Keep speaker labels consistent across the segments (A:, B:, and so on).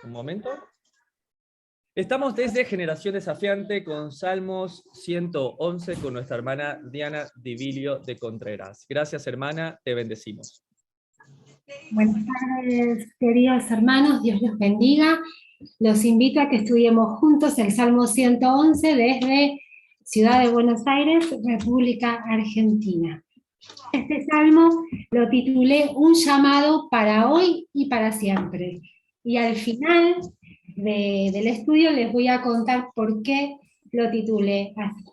A: Un momento. Estamos desde Generación Desafiante con Salmos 111 con nuestra hermana Diana Divilio de Contreras. Gracias, hermana, te bendecimos.
B: Buenas tardes, queridos hermanos, Dios los bendiga. Los invito a que estudiemos juntos el Salmo 111 desde Ciudad de Buenos Aires, República Argentina. Este salmo lo titulé Un llamado para hoy y para siempre. Y al final del estudio les voy a contar por qué lo titulé así.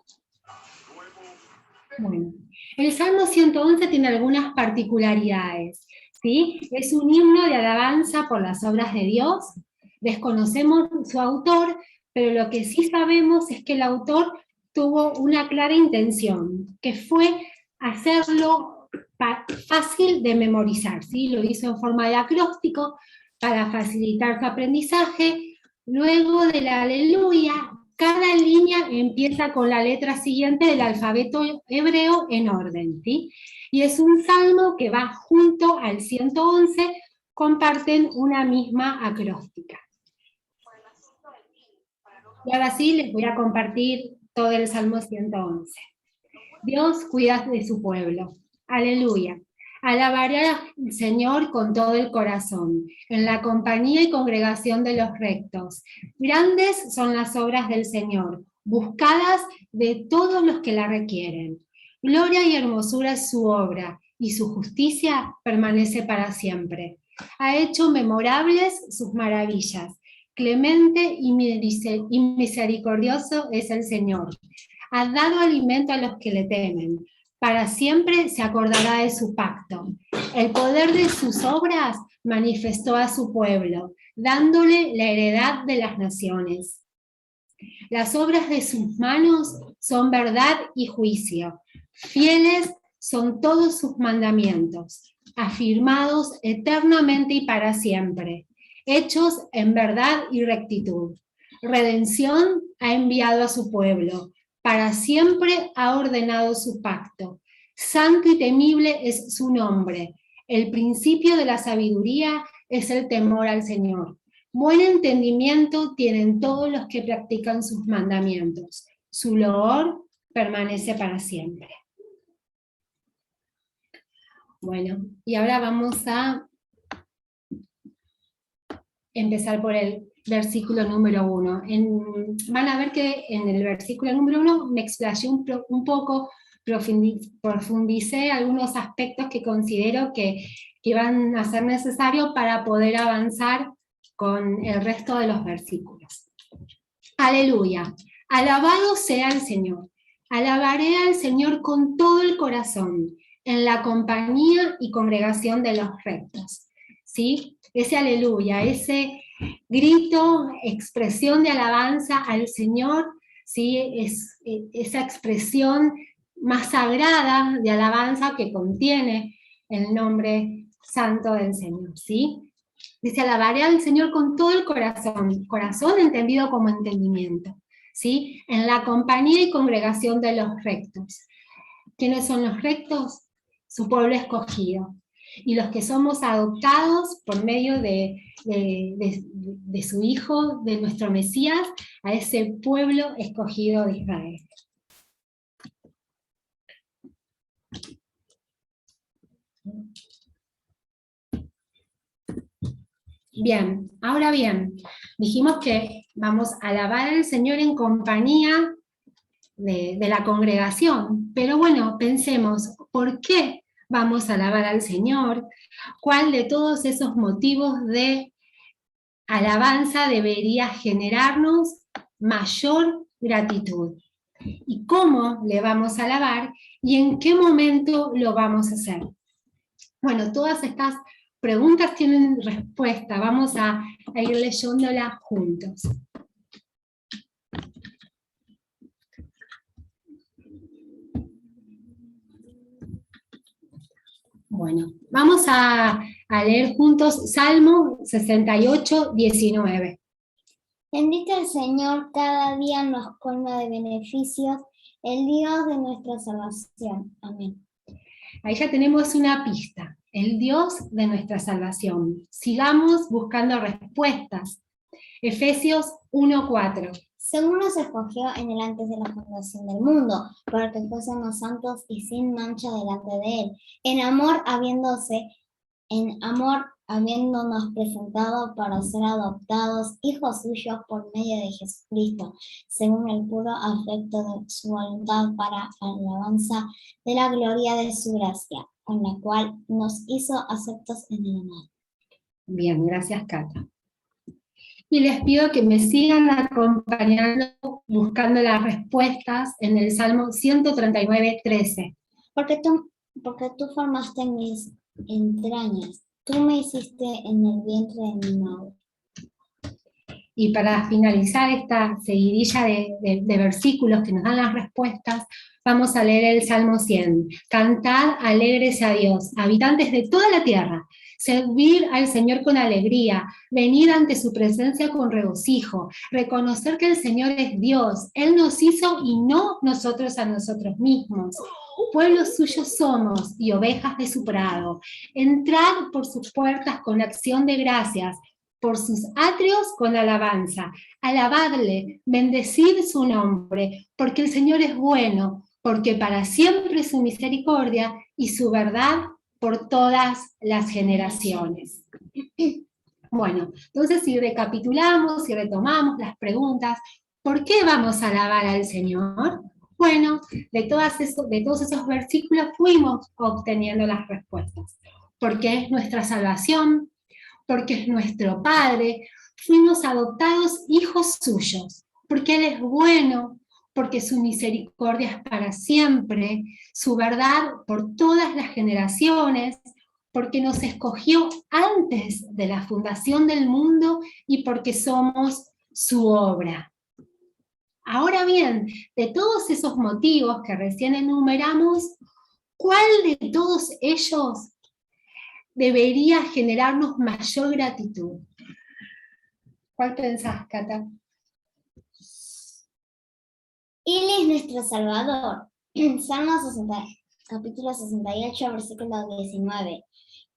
B: Bueno, el Salmo 111 tiene algunas particularidades, ¿sí? Es un himno de alabanza por las obras de Dios. Desconocemos su autor, pero lo que sí sabemos es que el autor tuvo una clara intención, que fue hacerlo fácil de memorizar, ¿sí? Lo hizo en forma de acróstico para facilitar su aprendizaje. Luego del aleluya, cada línea empieza con la letra siguiente del alfabeto hebreo en orden, ¿sí? Y es un salmo que va junto al 111, comparten una misma acróstica. Y ahora sí les voy a compartir todo el Salmo 111. Dios cuida de su pueblo. Aleluya. Alabaré al Señor con todo el corazón, en la compañía y congregación de los rectos. Grandes son las obras del Señor, buscadas de todos los que la requieren. Gloria y hermosura es su obra, y su justicia permanece para siempre. Ha hecho memorables sus maravillas. Clemente y misericordioso es el Señor. Ha dado alimento a los que le temen. Para siempre se acordará de su pacto. El poder de sus obras manifestó a su pueblo, dándole la heredad de las naciones. Las obras de sus manos son verdad y juicio. Fieles son todos sus mandamientos, afirmados eternamente y para siempre, hechos en verdad y rectitud. Redención ha enviado a su pueblo. Para siempre ha ordenado su pacto. Santo y temible es su nombre. El principio de la sabiduría es el temor al Señor. Buen entendimiento tienen todos los que practican sus mandamientos. Su loor permanece para siempre. Bueno, y ahora vamos a empezar por el versículo número 1. Van a ver que en el versículo número 1 me explayé un poco, profundicé algunos aspectos que considero que van a ser necesarios para poder avanzar con el resto de los versículos. Aleluya, alabado sea el Señor. Alabaré al Señor con todo el corazón, en la compañía y congregación de los rectos. ¿Sí? Ese aleluya, ese grito, expresión de alabanza al Señor, ¿sí? Es esa expresión más sagrada de alabanza que contiene el nombre santo del Señor, ¿sí? Dice, alabaré al Señor con todo el corazón, corazón entendido como entendimiento, ¿sí? En la compañía y congregación de los rectos. ¿Quiénes son los rectos? Su pueblo escogido. Y los que somos adoptados por medio de su Hijo, de nuestro Mesías, a ese pueblo escogido de Israel. Bien, ahora bien, dijimos que vamos a alabar al Señor en compañía de la congregación, pero bueno, pensemos, ¿por qué vamos a alabar al Señor? ¿Cuál de todos esos motivos de alabanza debería generarnos mayor gratitud? ¿Y cómo le vamos a alabar? ¿Y en qué momento lo vamos a hacer? Bueno, todas estas preguntas tienen respuesta. Vamos a ir leyéndolas juntos. Bueno, vamos a leer juntos Salmo 68, 19.
C: Bendito el Señor, cada día nos colma de beneficios, el Dios de nuestra salvación. Amén.
B: Ahí ya tenemos una pista, el Dios de nuestra salvación. Sigamos buscando respuestas Efesios 1:4.
C: Según nos escogió en el antes de la fundación del mundo, para que fuésemos santos y sin mancha delante de Él, en amor habiéndonos presentado para ser adoptados hijos suyos por medio de Jesucristo, según el puro afecto de su voluntad, para alabanza de la gloria de su gracia, con la cual nos hizo aceptos en el amado.
B: Bien, gracias, Cata. Y les pido que me sigan acompañando buscando las respuestas en el Salmo 139:13.
C: Porque tú formaste mis entrañas, tú me hiciste en el vientre de mi madre.
B: Y para finalizar esta seguidilla de versículos que nos dan las respuestas, vamos a leer el Salmo 100. Cantad alegres a Dios, habitantes de toda la tierra. Servir al Señor con alegría, venir ante su presencia con regocijo, reconocer que el Señor es Dios, Él nos hizo y no nosotros a nosotros mismos. Pueblos suyos somos y ovejas de su prado. Entrad por sus puertas con acción de gracias, por sus atrios con alabanza. Alabadle, bendecid su nombre, porque el Señor es bueno, porque para siempre es su misericordia y su verdad por todas las generaciones. Bueno, entonces si recapitulamos y retomamos las preguntas, ¿por qué vamos a alabar al Señor? Bueno, de todos esos versículos fuimos obteniendo las respuestas. Porque es nuestra salvación, porque es nuestro Padre, fuimos adoptados hijos suyos, porque Él es bueno, porque su misericordia es para siempre, su verdad por todas las generaciones, porque nos escogió antes de la fundación del mundo y porque somos su obra. Ahora bien, de todos esos motivos que recién enumeramos, ¿cuál de todos ellos debería generarnos mayor gratitud? ¿Cuál pensás, Cata?
C: Él es nuestro Salvador. Salmo 60, capítulo 68, versículo 19.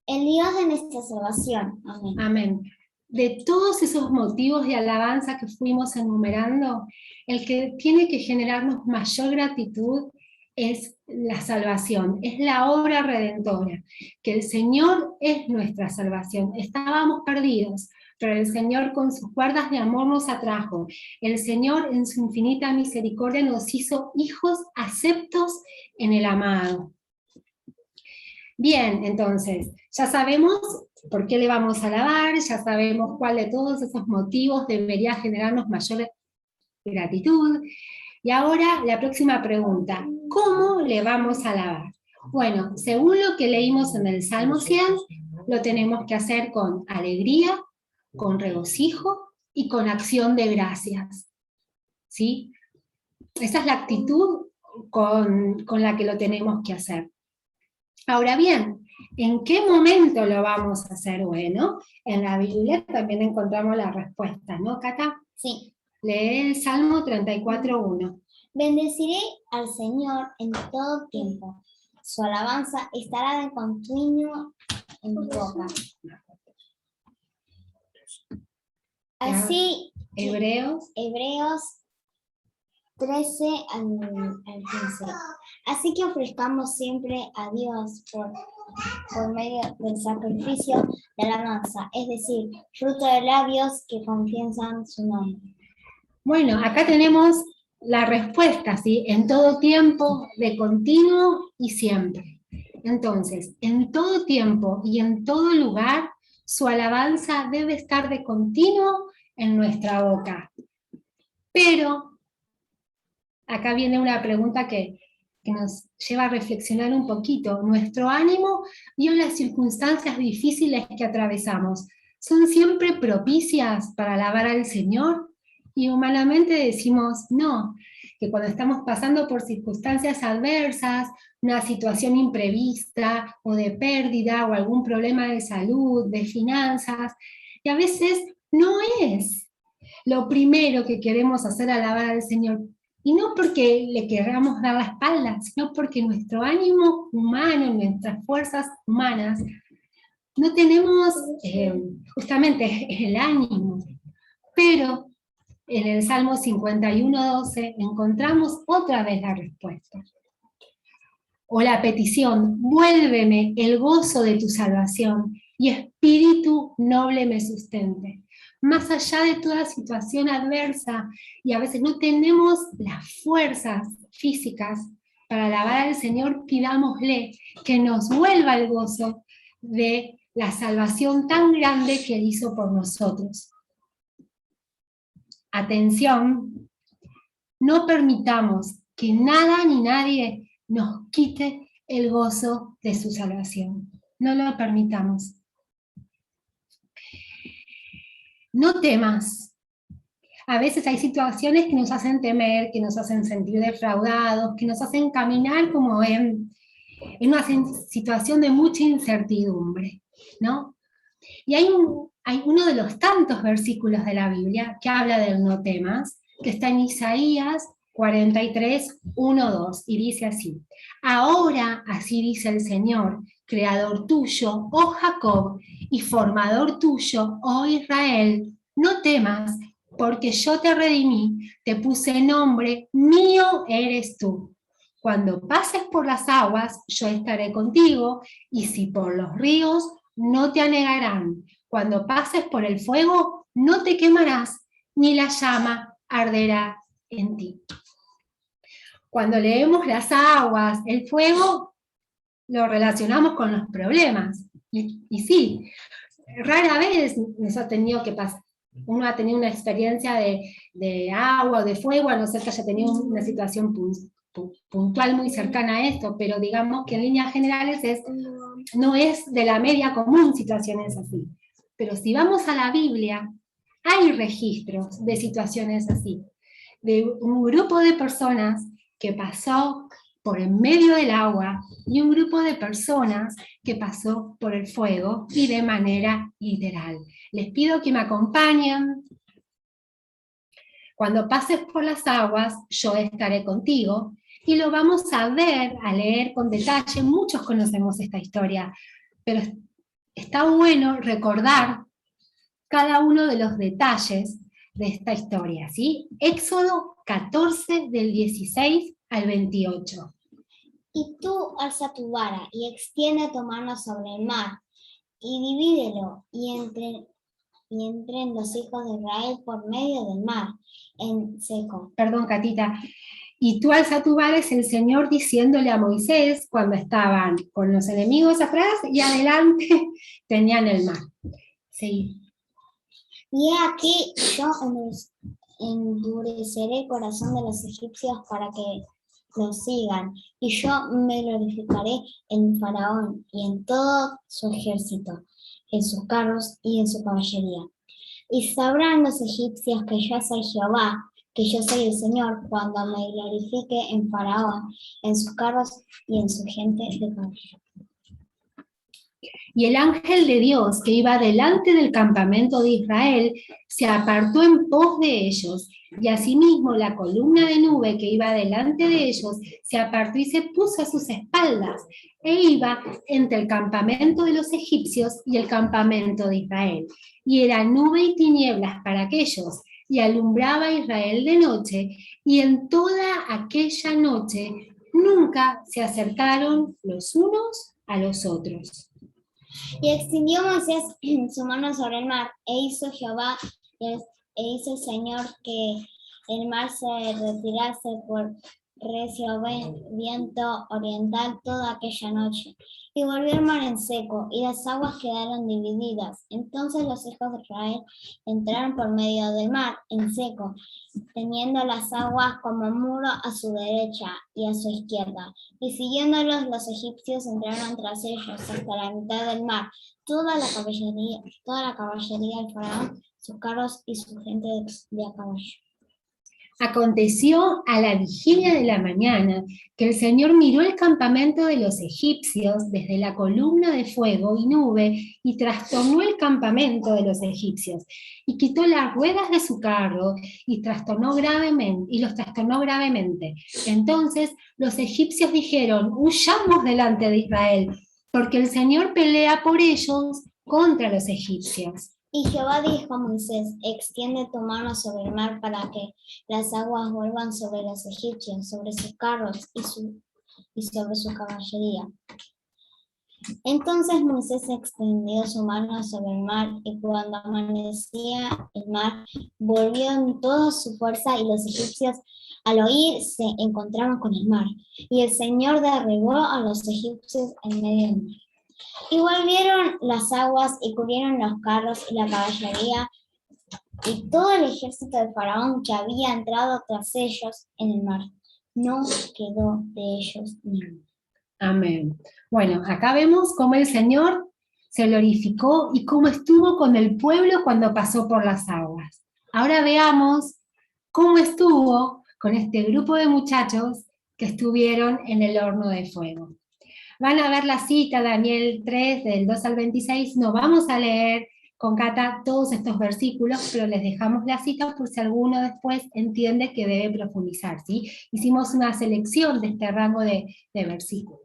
C: El Dios de nuestra salvación. Amén.
B: Amén. De todos esos motivos de alabanza que fuimos enumerando, el que tiene que generarnos mayor gratitud es la salvación, es la obra redentora, que el Señor es nuestra salvación. Estábamos perdidos, pero el Señor con sus guardas de amor nos atrajo. El Señor en su infinita misericordia nos hizo hijos aceptos en el amado. Bien, entonces, ya sabemos por qué le vamos a alabar, ya sabemos cuál de todos esos motivos debería generarnos mayor gratitud. Y ahora la próxima pregunta, ¿cómo le vamos a alabar? Bueno, según lo que leímos en el Salmo 100, lo tenemos que hacer con alegría, con regocijo y con acción de gracias. ¿Sí? Esa es la actitud con la que lo tenemos que hacer. Ahora bien, ¿en qué momento lo vamos a hacer? Bueno, en la Biblia también encontramos la respuesta, ¿no, Cata?
C: Sí.
B: Lee el Salmo 34:1.
C: Bendeciré al Señor en todo tiempo. Su alabanza estará de continuo en mi boca. Así,
B: Hebreos
C: 13 al 15. Así que ofrezcamos siempre a Dios por medio del sacrificio de alabanza, es decir, fruto de labios que confiesan su nombre.
B: Bueno, acá tenemos la respuesta, ¿sí? En todo tiempo, de continuo y siempre. Entonces, en todo tiempo y en todo lugar, su alabanza debe estar de continuo en nuestra boca. Pero, acá viene una pregunta que nos lleva a reflexionar un poquito. Nuestro ánimo y las circunstancias difíciles que atravesamos, ¿son siempre propicias para alabar al Señor? Y humanamente decimos no, que cuando estamos pasando por circunstancias adversas, una situación imprevista o de pérdida o algún problema de salud, de finanzas, y a veces no es lo primero que queremos hacer alabar al Señor. Y no porque le queramos dar la espalda, sino porque nuestro ánimo humano, nuestras fuerzas humanas, no tenemos justamente el ánimo Pero en el Salmo 51:12 encontramos otra vez la respuesta. O la petición, vuélveme el gozo de tu salvación y espíritu noble me sustente. Más allá de toda situación adversa, y a veces no tenemos las fuerzas físicas para alabar al Señor, pidámosle que nos vuelva el gozo de la salvación tan grande que Él hizo por nosotros. Atención, no permitamos que nada ni nadie nos quite el gozo de su salvación. No lo permitamos. No temas. A veces hay situaciones que nos hacen temer, que nos hacen sentir defraudados, que nos hacen caminar como en una situación de mucha incertidumbre, ¿no? Y hay uno de los tantos versículos de la Biblia que habla del no temas, que está en Isaías 43, 1, 2, y dice así: ahora así dice el Señor, creador tuyo, oh Jacob, y formador tuyo, oh Israel, no temas, porque yo te redimí, te puse nombre, mío eres tú. Cuando pases por las aguas, yo estaré contigo, y si por los ríos, no te anegarán. Cuando pases por el fuego, no te quemarás, ni la llama arderá en ti. Cuando leemos las aguas, el fuego, lo relacionamos con los problemas. Y sí, rara vez nos ha tenido que pasar. Uno ha tenido una experiencia de agua o de fuego, a no ser que haya tenido una situación puntual muy cercana a esto, pero digamos que en líneas generales no es de la media común situaciones así. Pero si vamos a la Biblia, hay registros de situaciones así, de un grupo de personas que pasó por en medio del agua y un grupo de personas que pasó por el fuego y de manera literal. Les pido que me acompañen. Cuando pases por las aguas, yo estaré contigo, y lo vamos a ver, a leer con detalle. Muchos conocemos esta historia, pero está bueno recordar cada uno de los detalles de esta historia, ¿sí? Éxodo 14, del 16 al 28.
C: Y tú alza tu vara y extiende tu mano sobre el mar, y divídelo, y entren los hijos de Israel por medio del mar, en seco.
B: Perdón, Catita. Y tú alza tu vara, es el Señor diciéndole a Moisés cuando estaban con los enemigos atrás y adelante tenían el mar. Sí.
C: Y he aquí, yo endureceré el corazón de los egipcios para que los sigan, y yo me glorificaré en Faraón y en todo su ejército, en sus carros y en su caballería. Y sabrán los egipcios que yo soy Jehová, que yo soy el Señor, cuando me glorifique en Faraón, en sus carros y en su gente de caballo.
B: Y el ángel de Dios que iba delante del campamento de Israel se apartó en pos de ellos, y asimismo la columna de nube que iba delante de ellos se apartó y se puso a sus espaldas, e iba entre el campamento de los egipcios y el campamento de Israel. Y era nube y tinieblas para aquellos, y alumbraba a Israel de noche, y en toda aquella noche nunca se acercaron los unos a los otros.
C: Y extendió Moisés su mano sobre el mar, e hizo Jehová, e hizo el Señor que el mar se retirase por recio viento oriental toda aquella noche. Y volvió el mar en seco, y las aguas quedaron divididas. Entonces los hijos de Israel entraron por medio del mar en seco, teniendo las aguas como muro a su derecha y a su izquierda. Y siguiéndolos los egipcios entraron tras ellos hasta la mitad del mar, toda la caballería del faraón, sus carros y su gente de a caballo.
B: Aconteció a la vigilia de la mañana que el Señor miró el campamento de los egipcios desde la columna de fuego y nube, y trastornó el campamento de los egipcios, y quitó las ruedas de su carro, y los trastornó gravemente. Entonces los egipcios dijeron: huyamos delante de Israel, porque el Señor pelea por ellos contra los egipcios.
C: Y Jehová dijo a Moisés, extiende tu mano sobre el mar para que las aguas vuelvan sobre los egipcios, sobre sus carros y sobre su caballería. Entonces Moisés extendió su mano sobre el mar, y cuando amanecía el mar, volvió en toda su fuerza, y los egipcios al oír se encontraron con el mar. Y el Señor derribó a los egipcios en medio del mar. Y volvieron las aguas y cubrieron los carros y la caballería y todo el ejército de Faraón que había entrado tras ellos en el mar. No quedó de ellos ninguno.
B: Amén. Bueno, acá vemos cómo el Señor se glorificó y cómo estuvo con el pueblo cuando pasó por las aguas. Ahora veamos cómo estuvo con este grupo de muchachos que estuvieron en el horno de fuego. Van a ver la cita, Daniel 3, del 2 al 26. No vamos a leer con Cata todos estos versículos, pero les dejamos la cita por si alguno después entiende que debe profundizar, ¿sí? Hicimos una selección de este rango de versículos.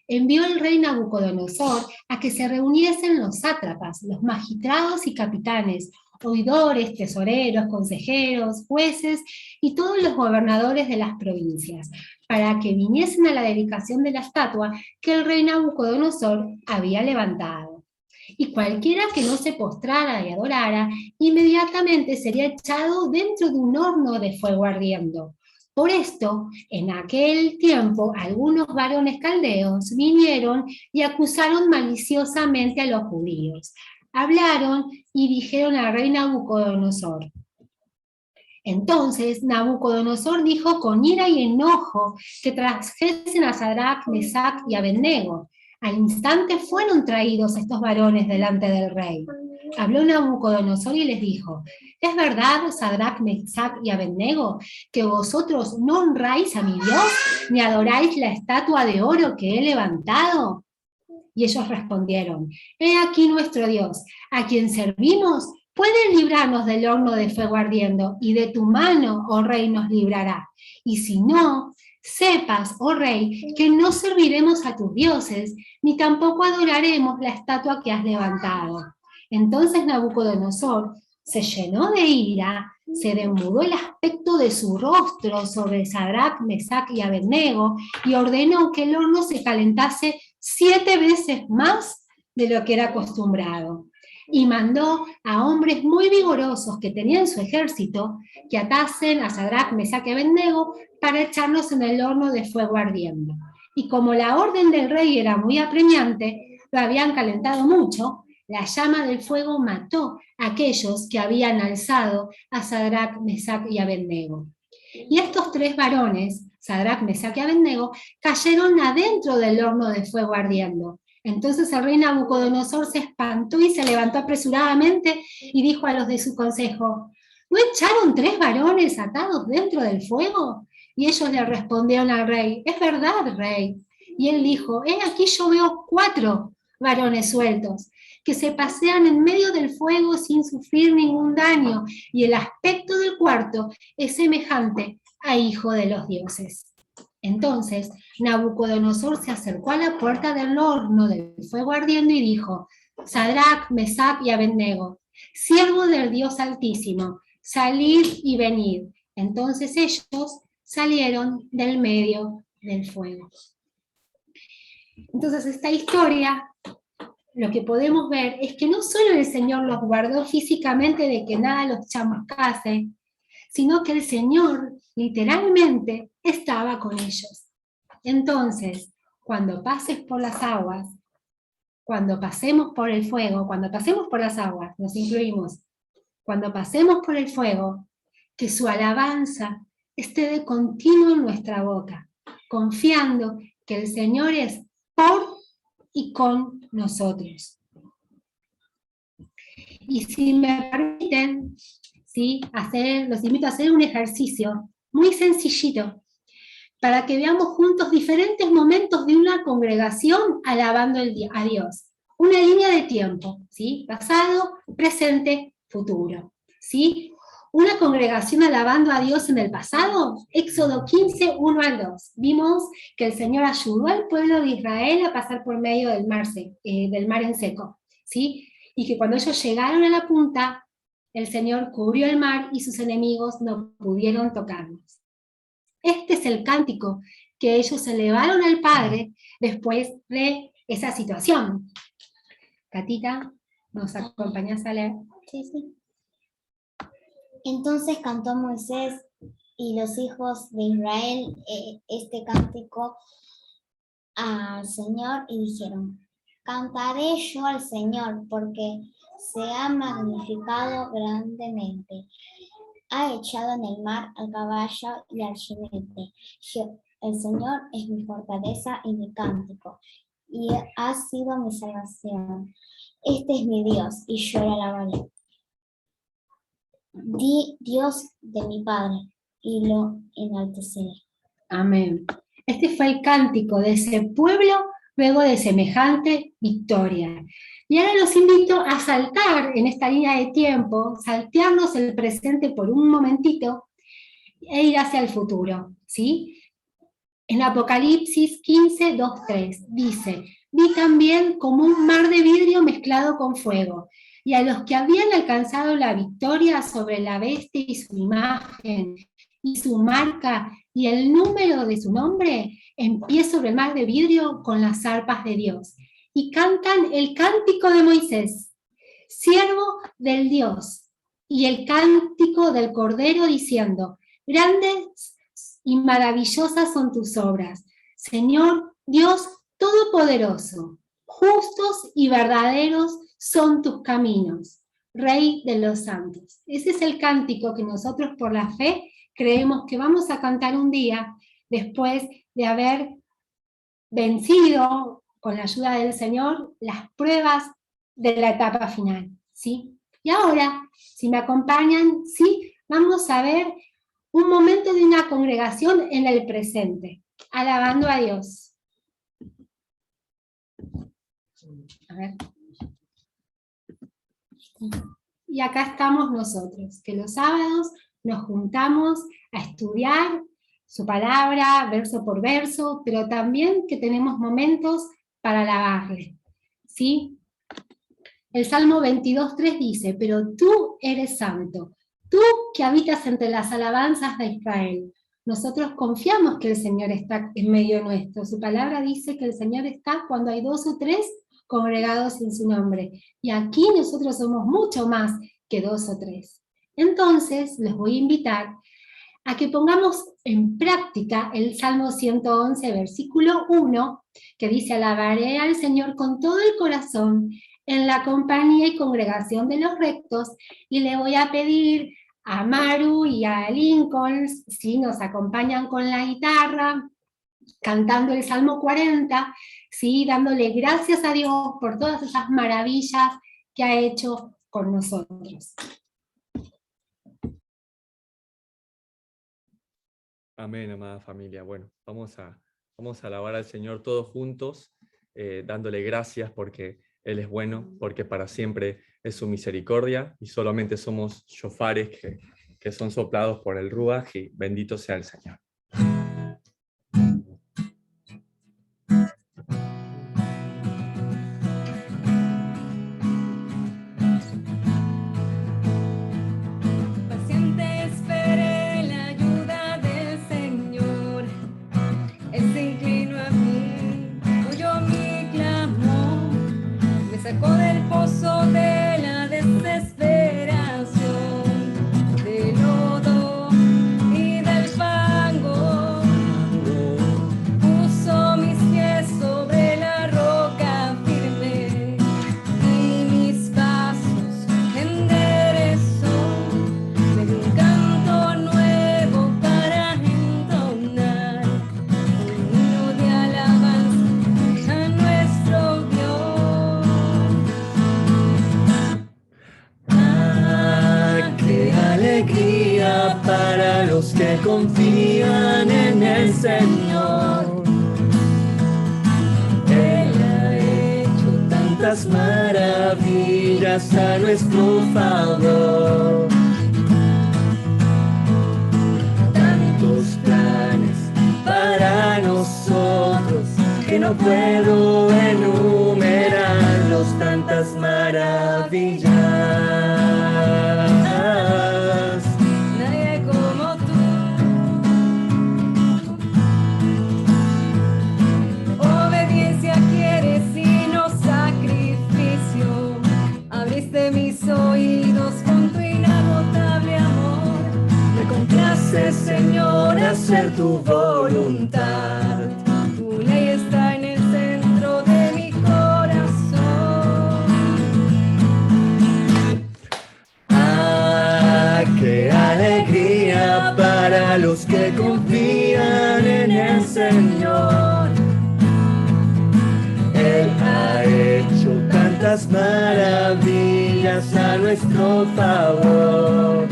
B: Envió el rey Nabucodonosor a que se reuniesen los sátrapas, los magistrados y capitanes, oidores, tesoreros, consejeros, jueces y todos los gobernadores de las provincias, para que viniesen a la dedicación de la estatua que el rey Nabucodonosor había levantado. Y cualquiera que no se postrara y adorara, inmediatamente sería echado dentro de un horno de fuego ardiendo. Por esto, en aquel tiempo, algunos varones caldeos vinieron y acusaron maliciosamente a los judíos. Hablaron y dijeron al rey Nabucodonosor. Entonces Nabucodonosor dijo con ira y enojo que trajesen a Sadrac, Mesac y Abednego. Al instante fueron traídos estos varones delante del rey. Habló Nabucodonosor y les dijo: ¿es verdad, Sadrac, Mesac y Abednego, que vosotros no honráis a mi Dios, ni adoráis la estatua de oro que he levantado? Y ellos respondieron: he aquí nuestro Dios, a quien servimos, puede librarnos del horno de fuego ardiendo, y de tu mano, oh rey, nos librará. Y si no, sepas, oh rey, que no serviremos a tus dioses, ni tampoco adoraremos la estatua que has levantado. Entonces Nabucodonosor se llenó de ira, se demudó el aspecto de su rostro sobre Sadrac, Mesac y Abednego, y ordenó que el horno se calentase 7 veces más de lo que era acostumbrado. Y mandó a hombres muy vigorosos que tenían su ejército que atasen a Sadrac, Mesac y Abednego para echarlos en el horno de fuego ardiendo. Y como la orden del rey era muy apremiante, lo habían calentado mucho, la llama del fuego mató a aquellos que habían alzado a Sadrac, Mesac y Abednego. Y estos 3 varones, Sadrac, Mesac y Abednego, cayeron adentro del horno de fuego ardiendo. Entonces el rey Nabucodonosor se espantó y se levantó apresuradamente y dijo a los de su consejo: ¿no echaron 3 varones atados dentro del fuego? Y ellos le respondieron al rey: es verdad, rey. Y él dijo: he aquí yo veo 4 varones sueltos, que se pasean en medio del fuego sin sufrir ningún daño, y el aspecto del cuarto es semejante a hijo de los dioses. Entonces Nabucodonosor se acercó a la puerta del horno del fuego ardiendo y dijo: Sadrac, Mesac y Abednego, siervos del Dios Altísimo, salid y venid. Entonces ellos salieron del medio del fuego. Entonces esta historia, lo que podemos ver es que no solo el Señor los guardó físicamente de que nada los chamuscase, sino que el Señor literalmente estaba con ellos. Entonces, cuando pases por las aguas, cuando pasemos por el fuego, cuando pasemos por las aguas, nos incluimos, cuando pasemos por el fuego, que su alabanza esté de continuo en nuestra boca, confiando que el Señor es por y con nosotros. Y si me permiten, ¿sí? Los invito a hacer un ejercicio muy sencillito para que veamos juntos diferentes momentos de una congregación alabando a Dios. Una línea de tiempo, ¿sí? Pasado, presente, futuro, ¿sí? Una congregación alabando a Dios en el pasado, Éxodo 15, 1 al 2. Vimos que el Señor ayudó al pueblo de Israel a pasar por medio del mar en seco, ¿sí? y que cuando ellos llegaron a la punta, el Señor cubrió el mar y sus enemigos no pudieron tocarlos. Este es el cántico que ellos elevaron al Padre después de esa situación. Catita, ¿nos acompañás a leer?
C: Sí, sí. Entonces cantó Moisés y los hijos de Israel este cántico al Señor y dijeron: cantaré yo al Señor porque se ha magnificado grandemente. Ha echado en el mar al caballo y al jinete. El Señor es mi fortaleza y mi cántico, y ha sido mi salvación. Este es mi Dios, y yo lo alabaré. Dios de mi Padre, y lo enalteceré.
B: Amén. Este fue el cántico de ese pueblo luego de semejante victoria. Y ahora los invito a saltar en esta línea de tiempo, saltearnos el presente por un momentito e ir hacia el futuro, ¿sí? En Apocalipsis 15, 2, 3 dice: vi también como un mar de vidrio mezclado con fuego, y a los que habían alcanzado la victoria sobre la bestia y su imagen, y su marca, y el número de su nombre, en pie sobre el mar de vidrio con las arpas de Dios, y cantan el cántico de Moisés, siervo del Dios, y el cántico del Cordero, diciendo: grandes y maravillosas son tus obras, Señor Dios Todopoderoso. Justos y verdaderos son tus caminos, Rey de los santos. Ese es el cántico que nosotros por la fe creemos que vamos a cantar un día después de haber vencido, con la ayuda del Señor, las pruebas de la etapa final, ¿sí? Y ahora, si me acompañan, ¿sí? Vamos a ver un momento de una congregación en el presente, alabando a Dios. A ver. Y acá estamos nosotros, que los sábados nos juntamos a estudiar su palabra, verso por verso, pero también que tenemos momentos para alabarle, ¿sí? El Salmo 22.3 dice: pero tú eres santo, tú que habitas entre las alabanzas de Israel. Nosotros confiamos que el Señor está en medio nuestro. Su palabra dice que el Señor está cuando hay 2 o 3 congregados en su nombre. Y aquí nosotros somos mucho más que 2 o 3. Entonces, les voy a invitar a que pongamos en práctica el Salmo 111, versículo 1, que dice: alabaré al Señor con todo el corazón, en la compañía y congregación de los rectos, y le voy a pedir a Maru y a Lincoln si nos acompañan con la guitarra, cantando el Salmo 40, ¿sí? Dándole gracias a Dios por todas esas maravillas que ha hecho con nosotros.
A: Amén, amada familia. Bueno, vamos a alabar al Señor todos juntos, dándole gracias porque Él es bueno, porque para siempre es su misericordia, y solamente somos shofares que son soplados por el Ruaj, y bendito sea el Señor.
D: Sacó del pozo de la desesperación, del lodo y del fango. Puso mis pies sobre la roca firme y mis pasos enderezó. Me dio un canto nuevo para entonar, un himno de alabanza a nuestro Dios.
A: Para los que confían en el Señor. Él ha hecho tantas maravillas a nuestro favor. Tantos planes para nosotros que no puedo enumerarlos, tantas maravillas
D: hace, Señor, hacer tu voluntad. Tu ley está en el centro de mi corazón.
A: Ah, qué alegría para los que confían en el Señor. Él ha hecho tantas maravillas a nuestro favor.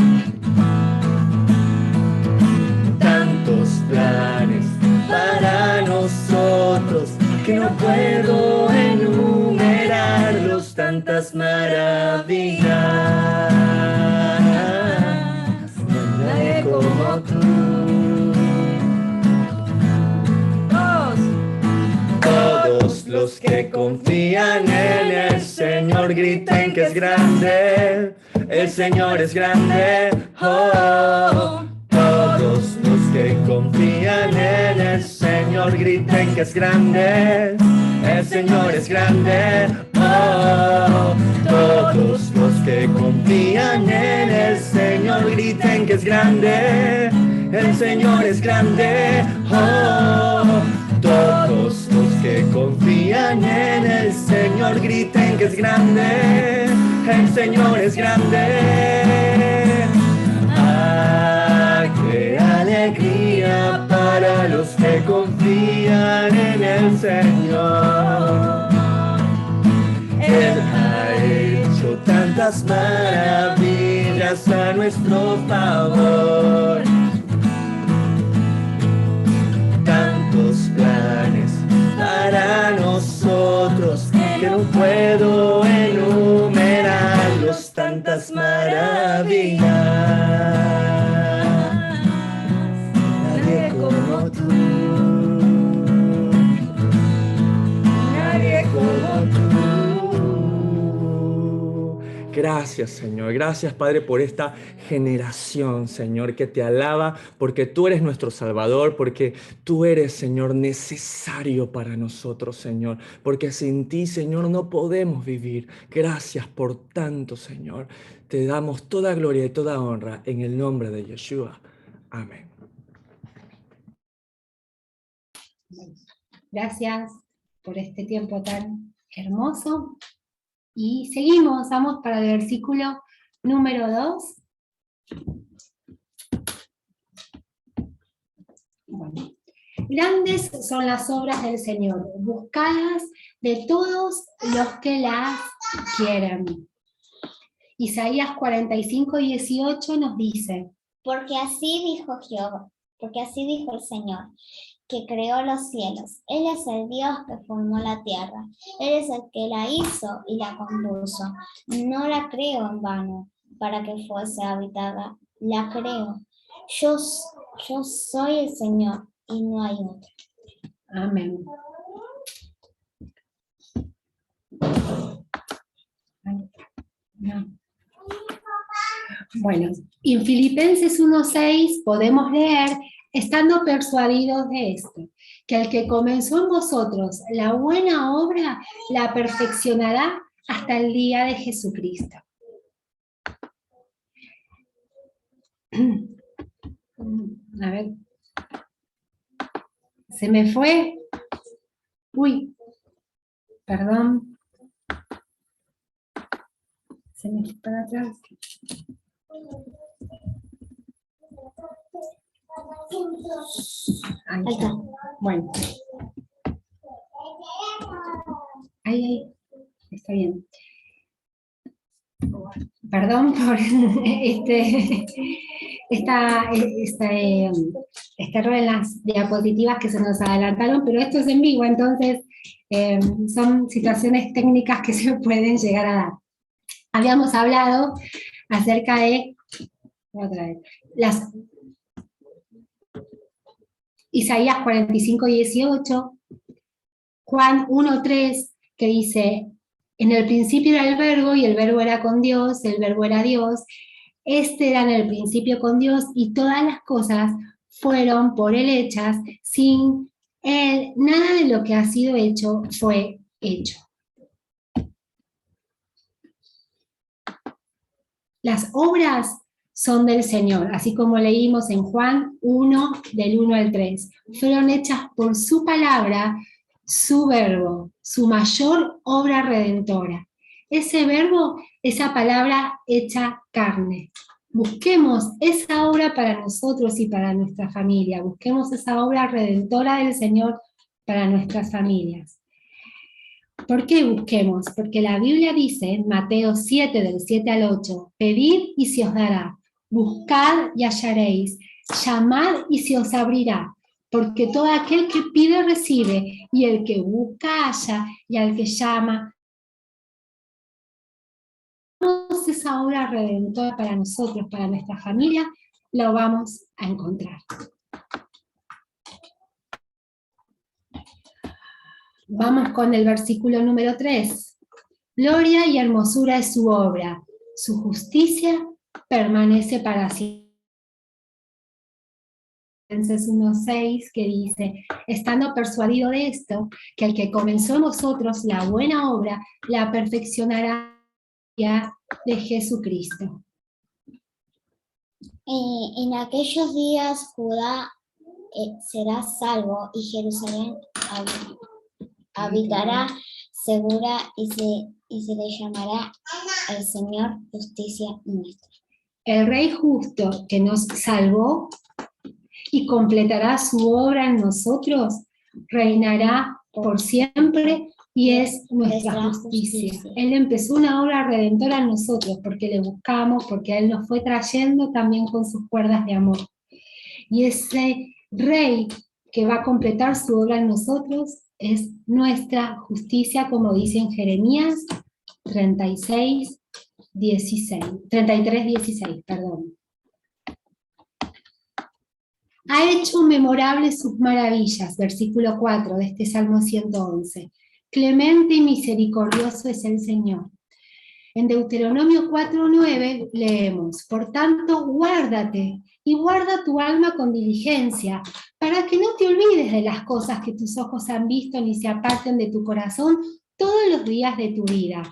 A: Tantos planes para nosotros que no puedo enumerarlos, tantas maravillas. Nadie como tú. Todos los que confían en el Señor griten que es grande, el Señor es grande. Oh, todos los que confían en el Señor griten que es grande, el Señor es grande. Oh, todos los que confían en el Señor griten que es grande, el Señor es grande. Oh, todos los que confían en el Señor griten que es grande, el Señor es grande. Ah, qué alegría para los que confían en el Señor. Él ha hecho tantas maravillas a nuestro favor. Tantos planes para nosotros que no puedo enumerarlos, tantas maravillas. Nadie como tú, nadie como tú. Gracias, Señor. Gracias, Padre, por esta generación, Señor, que te alaba porque tú eres nuestro Salvador, porque tú eres, Señor, necesario para nosotros, Señor, porque sin ti, Señor, no podemos vivir. Gracias por tanto, Señor. Te damos toda gloria y toda honra en el nombre de Yeshua. Amén.
B: Gracias por este tiempo tan hermoso. Y seguimos, vamos para el versículo número 2. Bueno. Grandes son las obras del Señor, buscadas de todos los que las quieren. Isaías 45:18 nos dice:
C: Porque así dijo Jehová, porque así dijo el Señor, que creó los cielos. Él es el Dios que formó la tierra. Él es el que la hizo y la compuso. No la creo en vano para que fuese habitada. La creo. Yo soy el Señor y no hay otro.
B: Amén. No. Bueno, en Filipenses 1:6 podemos leer: estando persuadidos de esto, que el que comenzó en vosotros la buena obra la perfeccionará hasta el día de Jesucristo. A ver. Se me fue. Uy, perdón. Se me fue para atrás. Ahí está. Bueno. Ahí. Está bien. Perdón por este error en las diapositivas que se nos adelantaron, pero esto es en vivo, entonces son situaciones técnicas que se pueden llegar a dar. Habíamos hablado acerca de Isaías 45:18, Juan 1:3, que dice: en el principio era el verbo, y el verbo era con Dios, el verbo era Dios. Este era en el principio con Dios, y todas las cosas fueron por él hechas. Sin él, nada de lo que ha sido hecho fue hecho. Las obras son del Señor, así como leímos en Juan 1, del 1 al 3. Fueron hechas por su palabra, su verbo, su mayor obra redentora. Ese verbo, esa palabra hecha carne. Busquemos esa obra para nosotros y para nuestra familia. Busquemos esa obra redentora del Señor para nuestras familias. ¿Por qué busquemos? Porque la Biblia dice en Mateo 7, del 7 al 8, pedid y se os dará, buscad y hallaréis, llamad y se os abrirá, porque todo aquel que pide recibe, y el que busca halla, y al que llama. Esa obra redentora para nosotros, para nuestra familia, lo vamos a encontrar. Vamos con el versículo número 3. Gloria y hermosura es su obra, su justicia permanece para siempre. Filipenses 1:6, que dice, estando persuadido de esto, que el que comenzó en vosotros la buena obra, la perfeccionará de Jesucristo.
C: En aquellos días Judá será salvo y Jerusalén habitará segura y se le llamará el Señor justicia nuestra.
B: El Rey justo que nos salvó y completará su obra en nosotros, reinará por siempre y es nuestra justicia. Él empezó una obra redentora en nosotros porque le buscamos, porque Él nos fue trayendo también con sus cuerdas de amor. Y ese Rey que va a completar su obra en nosotros es nuestra justicia, como dice en Jeremías 33, 16, perdón. Ha hecho memorables sus maravillas, versículo 4 de este Salmo 111. Clemente y misericordioso es el Señor. En Deuteronomio 4:9 leemos, por tanto, guárdate y guarda tu alma con diligencia, para que no te olvides de las cosas que tus ojos han visto ni se aparten de tu corazón todos los días de tu vida.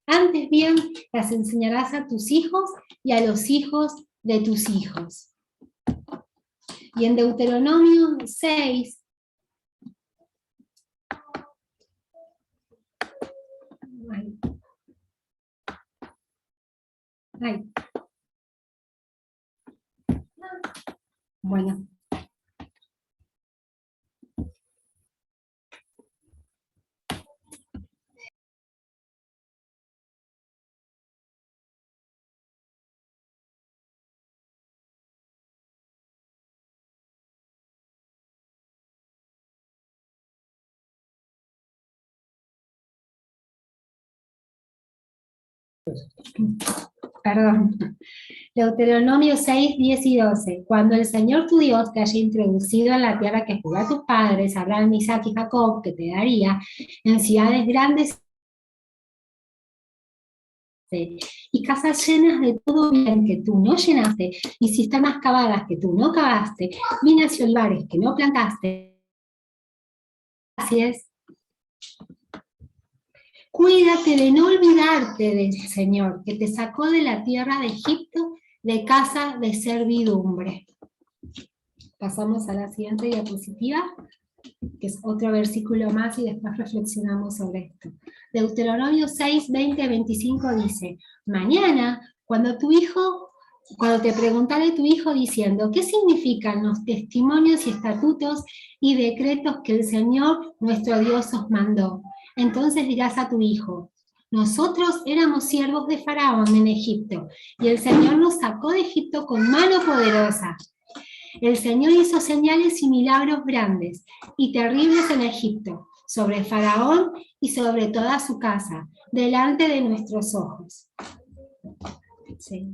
B: Antes bien, las enseñarás a tus hijos y a los hijos de tus hijos. Y en Deuteronomio 6, bueno. Perdón. Deuteronomio 6, 10 y 12. Cuando el Señor tu Dios te haya introducido en la tierra que juró a tus padres, Abraham, Isaac y Jacob, que te daría, en ciudades grandes y casas llenas de todo bien que tú no llenaste, y cisternas cavadas que tú no cavaste, viñas y olivares que no plantaste. Así es. Cuídate de no olvidarte del Señor, que te sacó de la tierra de Egipto, de casa de servidumbre. Pasamos a la siguiente diapositiva, que es otro versículo más y después reflexionamos sobre esto. Deuteronomio 6, 20, 25 dice, mañana, cuando te preguntare tu hijo diciendo, ¿qué significan los testimonios y estatutos y decretos que el Señor nuestro Dios os mandó? Entonces dirás a tu hijo, nosotros éramos siervos de Faraón en Egipto, y el Señor nos sacó de Egipto con mano poderosa. El Señor hizo señales y milagros grandes y terribles en Egipto, sobre Faraón y sobre toda su casa, delante de nuestros ojos. Sí.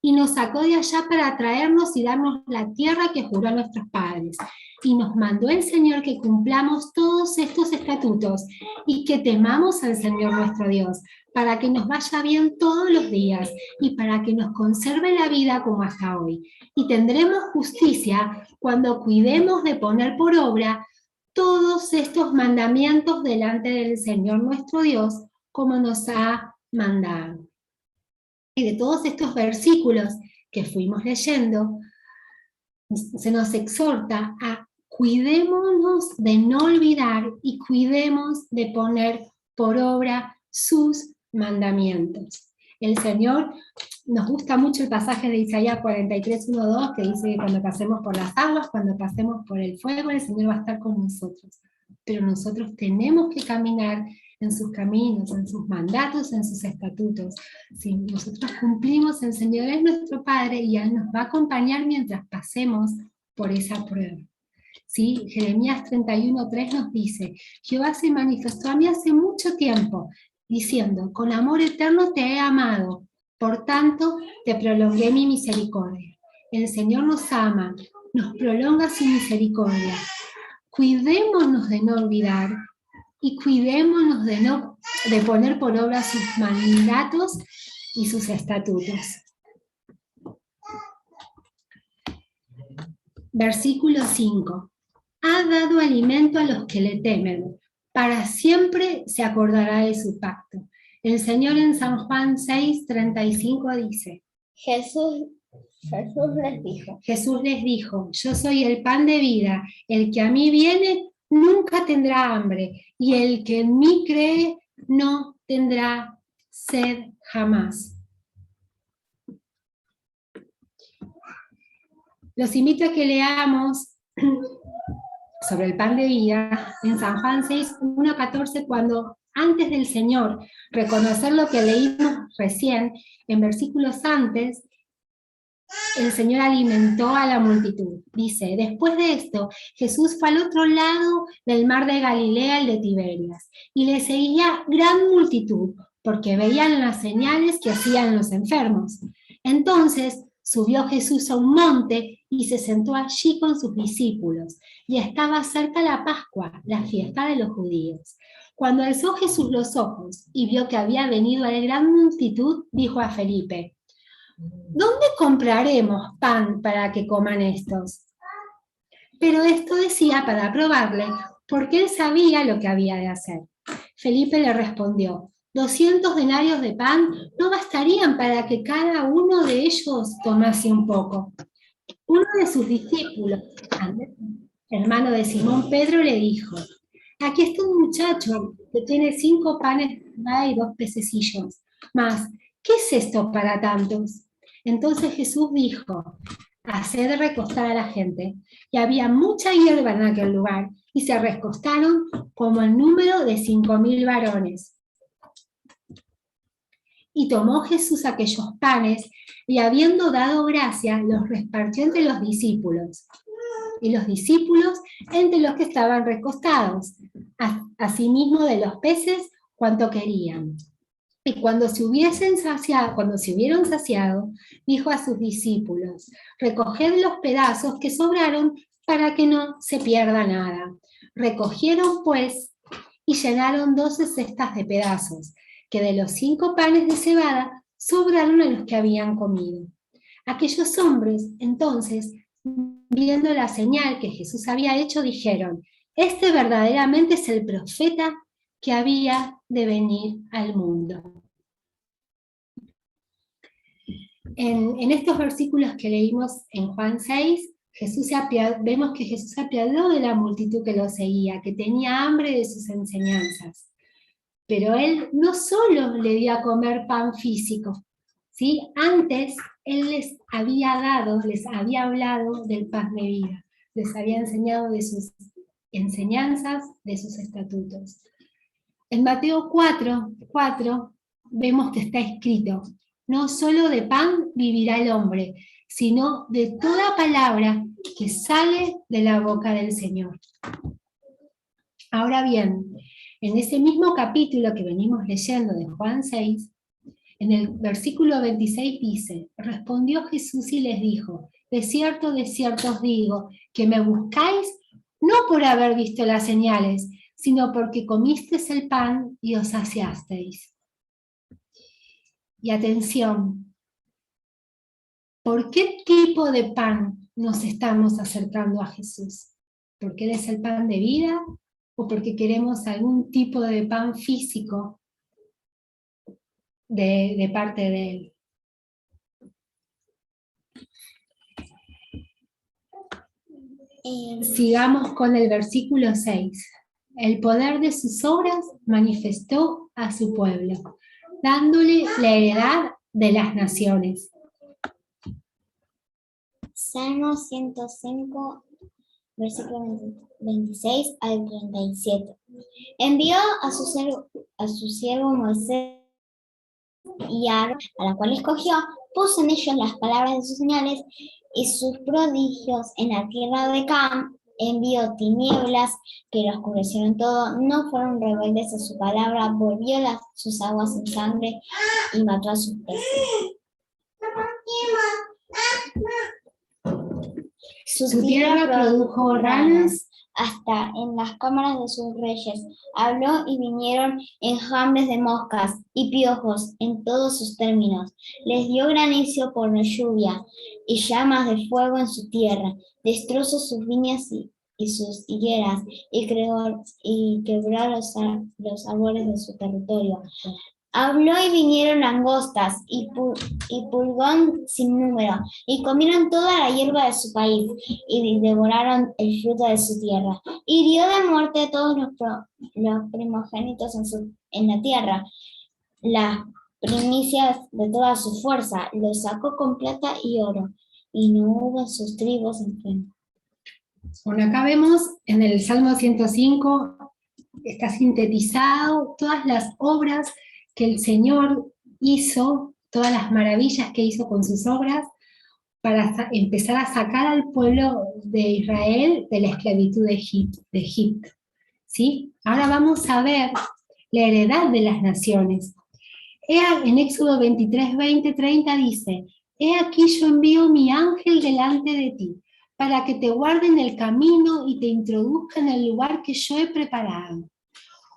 B: Y nos sacó de allá para traernos y darnos la tierra que juró a nuestros padres. Y nos mandó el Señor que cumplamos todos estos estatutos y que temamos al Señor nuestro Dios, para que nos vaya bien todos los días y para que nos conserve la vida como hasta hoy. Y tendremos justicia cuando cuidemos de poner por obra todos estos mandamientos delante del Señor nuestro Dios, como nos ha mandado. Y de todos estos versículos que fuimos leyendo, se nos exhorta a cuidémonos de no olvidar y cuidemos de poner por obra sus mandamientos. El Señor, nos gusta mucho el pasaje de Isaías 43:1-2, que dice que cuando pasemos por las aguas, cuando pasemos por el fuego, el Señor va a estar con nosotros. Pero nosotros tenemos que caminar en sus caminos, en sus mandatos, en sus estatutos. Si nosotros cumplimos, el Señor es nuestro Padre y Él nos va a acompañar mientras pasemos por esa prueba. ¿Sí? Jeremías 31:3 nos dice: Jehová se manifestó a mí hace mucho tiempo, diciendo, con amor eterno te he amado, por tanto te prolongué mi misericordia. El Señor nos ama, nos prolonga su misericordia. Cuidémonos de no olvidar y cuidémonos de poner por obra sus mandatos y sus estatutos. Versículo 5. Ha dado alimento a los que le temen, para siempre se acordará de su pacto. El Señor en San Juan 6:35 dice:
C: Jesús les dijo,
B: yo soy el pan de vida, el que a mí viene nunca tendrá hambre, y el que en mí cree no tendrá sed jamás. Los invito a que leamos sobre el pan de vida en San Juan 6:1-14, cuando antes del Señor reconocer lo que leímos recién, en versículos antes, el Señor alimentó a la multitud. Dice: después de esto, Jesús fue al otro lado del mar de Galilea, el de Tiberias, y le seguía gran multitud, porque veían las señales que hacían los enfermos. Entonces subió Jesús a un monte y se sentó allí con sus discípulos, y estaba cerca la Pascua, la fiesta de los judíos. Cuando alzó Jesús los ojos y vio que había venido a la gran multitud, dijo a Felipe: ¿dónde compraremos pan para que coman estos? Pero esto decía para probarle, porque él sabía lo que había de hacer. Felipe le respondió: 200 denarios de pan no bastarían para que cada uno de ellos tomase un poco. Uno de sus discípulos, hermano de Simón Pedro, le dijo: aquí está un muchacho que tiene 5 panes y 2 pececillos. Mas, ¿qué es esto para tantos? Entonces Jesús dijo: haced recostar a la gente. Y había mucha hierba en aquel lugar, y se recostaron como el número de 5.000 varones. Y tomó Jesús aquellos panes, y habiendo dado gracia, los repartió entre los discípulos. Y los discípulos entre los que estaban recostados, asimismo de los peces cuanto querían. Y cuando se hubieron saciado, dijo a sus discípulos: recoged los pedazos que sobraron para que no se pierda nada. Recogieron pues y llenaron 12 cestas de pedazos, que de los 5 panes de cebada sobraron a los que habían comido. Aquellos hombres, entonces, viendo la señal que Jesús había hecho, dijeron: este verdaderamente es el profeta que había de venir al mundo. En estos versículos que leímos en Juan 6, vemos que Jesús se apiadó de la multitud que lo seguía, que tenía hambre de sus enseñanzas. Pero Él no solo le dio a comer pan físico, ¿sí? Antes Él les había hablado del pan de vida, les había enseñado de sus enseñanzas, de sus estatutos. En Mateo 4 vemos que está escrito: no solo de pan vivirá el hombre, sino de toda palabra que sale de la boca del Señor. Ahora bien, en ese mismo capítulo que venimos leyendo de Juan 6, en el versículo 26 dice: respondió Jesús y les dijo: de cierto os digo, que me buscáis no por haber visto las señales, sino porque comisteis el pan y os saciasteis. Y atención, ¿por qué tipo de pan nos estamos acercando a Jesús? ¿Porque Él es el pan de vida o porque queremos algún tipo de pan físico de parte de Él? Sigamos con el versículo 6. El poder de sus obras manifestó a su pueblo, dándole la heredad de las naciones.
C: Salmo 105, versículo 26 al 37. Envió a su siervo Moisés y a Aarón, a la cual escogió, puso en ellos las palabras de sus señales y sus prodigios en la tierra de Cam. Envió tinieblas que lo oscurecieron todo, no fueron rebeldes a su palabra, volvió sus aguas en sangre y mató a sus peces.
B: Su tierra produjo ranas
C: hasta en las cámaras de sus reyes. Habló y vinieron enjambres de moscas y piojos en todos sus términos. Les dio granizo por la lluvia y llamas de fuego en su tierra. Destrozó sus viñas y sus higueras y quebró los árboles de su territorio. Habló y vinieron langostas y pulgón sin número, y comieron toda la hierba de su país, y devoraron el fruto de su tierra. Hirió de muerte todos los primogénitos en la tierra, las primicias de toda su fuerza, los sacó con plata y oro, y no hubo en sus tribus enfermos.
B: Bueno, acá vemos en el Salmo 105, está sintetizado todas las obras que el Señor hizo, todas las maravillas que hizo con sus obras, para empezar a sacar al pueblo de Israel de la esclavitud de Egipto. ¿Sí? Ahora vamos a ver la heredad de las naciones. En Éxodo 23, 20, 30 dice: he aquí yo envío mi ángel delante de ti, para que te guarde en el camino y te introduzca en el lugar que yo he preparado.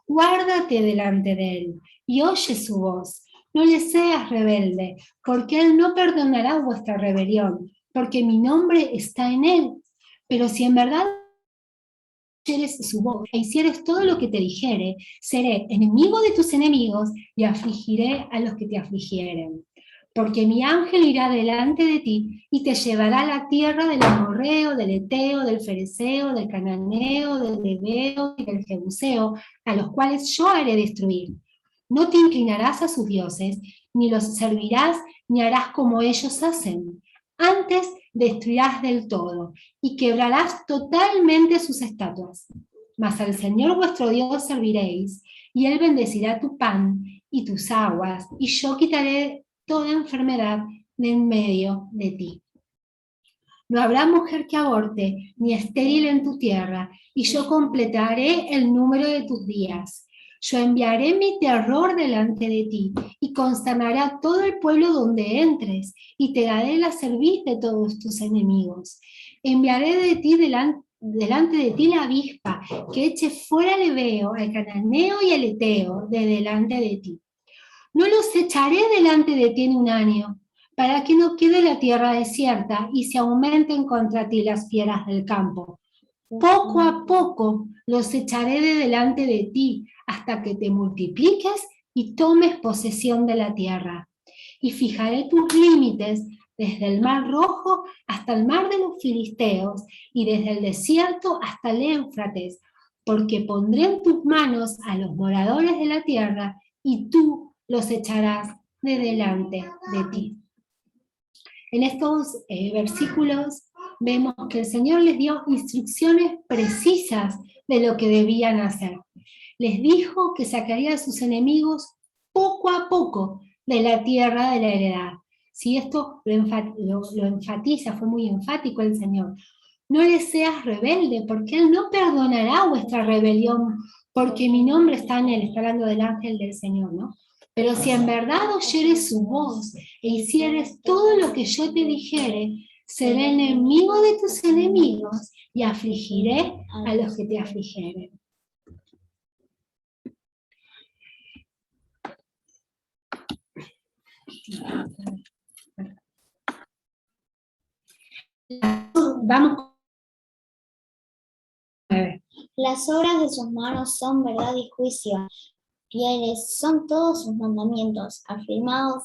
B: Guárdate delante de él y oye su voz. No le seas rebelde, porque él no perdonará vuestra rebelión, porque mi nombre está en él. Pero si en verdad oyeres su voz e hicieres todo lo que te dijere, seré enemigo de tus enemigos y afligiré a los que te afligieren. Porque mi ángel irá delante de ti y te llevará a la tierra del amorreo, del eteo, del fereceo, del cananeo, del heveo y del jebuseo, a los cuales yo haré destruir. No te inclinarás a sus dioses, ni los servirás, ni harás como ellos hacen. Antes destruirás del todo y quebrarás totalmente sus estatuas. Mas al Señor vuestro Dios serviréis, y Él bendecirá tu pan y tus aguas, y yo quitaré toda enfermedad de en medio de ti. No habrá mujer que aborte, ni estéril en tu tierra, y yo completaré el número de tus días. Yo enviaré mi terror delante de ti, y consternaré a todo el pueblo donde entres, y te daré la cerviz de todos tus enemigos. Enviaré delante de ti la avispa, que eche fuera al heveo, al cananeo y al eteo, de delante de ti. No los echaré delante de ti en un año, para que no quede la tierra desierta y se aumenten contra ti las fieras del campo. Poco a poco los echaré de delante de ti, hasta que te multipliques y tomes posesión de la tierra. Y fijaré tus límites desde el mar Rojo hasta el mar de los Filisteos, y desde el desierto hasta el Éufrates, porque pondré en tus manos a los moradores de la tierra, y tú los echarás de delante de ti. En estos versículos vemos que el Señor les dio instrucciones precisas de lo que debían hacer. Les dijo que sacaría a sus enemigos poco a poco de la tierra de la heredad. Si esto lo enfatiza, fue muy enfático el Señor. No le seas rebelde, porque Él no perdonará vuestra rebelión, porque mi nombre está en Él. Está hablando del ángel del Señor, ¿no? Pero si en verdad oyeres su voz e hicieres todo lo que yo te dijere, seré enemigo de tus enemigos y afligiré a los que te afligieren. Vamos.
C: Las obras de sus manos son verdad y juicio. Fieles son todos sus mandamientos, afirmados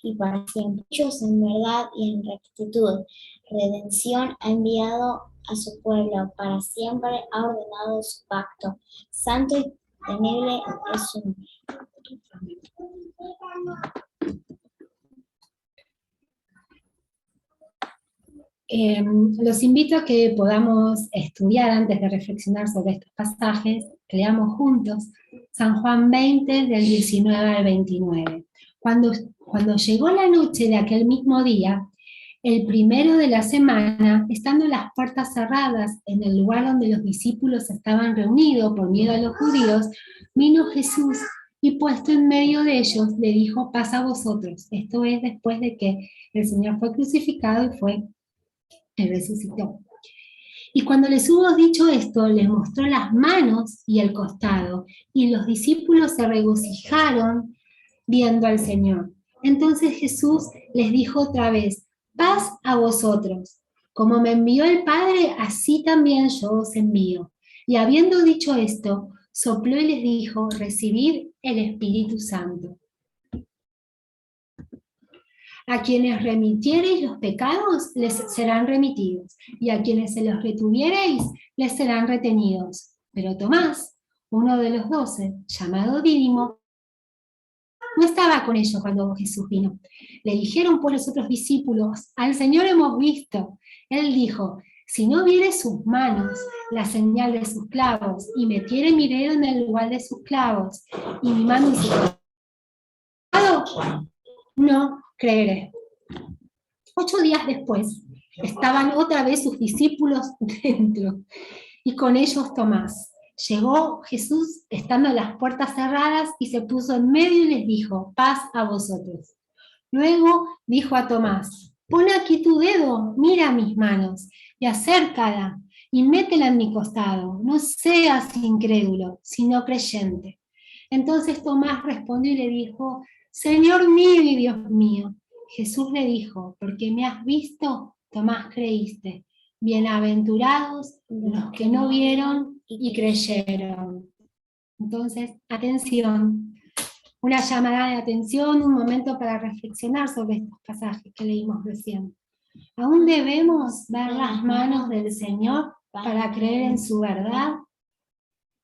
C: y para siempre. Hechos en verdad y en rectitud. Redención ha enviado a su pueblo, para siempre ha ordenado su pacto. Santo y temible es su nombre.
B: Los invito a que podamos estudiar antes de reflexionar sobre estos pasajes, que leamos juntos San Juan 20 del 19 al 29. Cuando llegó la noche de aquel mismo día, el primero de la semana, estando las puertas cerradas en el lugar donde los discípulos estaban reunidos por miedo a los judíos, vino Jesús y puesto en medio de ellos le dijo: paz a vosotros. Esto es después de que el Señor fue crucificado y resucitó. Y cuando les hubo dicho esto, les mostró las manos y el costado, y los discípulos se regocijaron viendo al Señor. Entonces Jesús les dijo otra vez: paz a vosotros. Como me envió el Padre, así también yo os envío. Y habiendo dicho esto, sopló y les dijo: recibid el Espíritu Santo. A quienes remitiereis los pecados, les serán remitidos, y a quienes se los retuviereis, les serán retenidos. Pero Tomás, uno de los 12, llamado Dídimo, no estaba con ellos cuando Jesús vino. Le dijeron pues los otros discípulos: al Señor hemos visto. Él dijo: si no viere sus manos, la señal de sus clavos, y metiere mi dedo en el lugar de sus clavos, y mi mano en su costado, no creeré. 8 días después, estaban otra vez sus discípulos dentro, y con ellos Tomás. Llegó Jesús estando las puertas cerradas y se puso en medio y les dijo: paz a vosotros. Luego dijo a Tomás: pon aquí tu dedo, mira mis manos, y acércala, y métela en mi costado. No seas incrédulo, sino creyente. Entonces Tomás respondió y le dijo: Señor mío y Dios mío. Jesús le dijo: porque me has visto, Tomás, creíste. Bienaventurados los que no vieron y creyeron. Entonces, atención, una llamada de atención, un momento para reflexionar sobre estos pasajes que leímos recién. ¿Aún debemos ver las manos del Señor para creer en su verdad?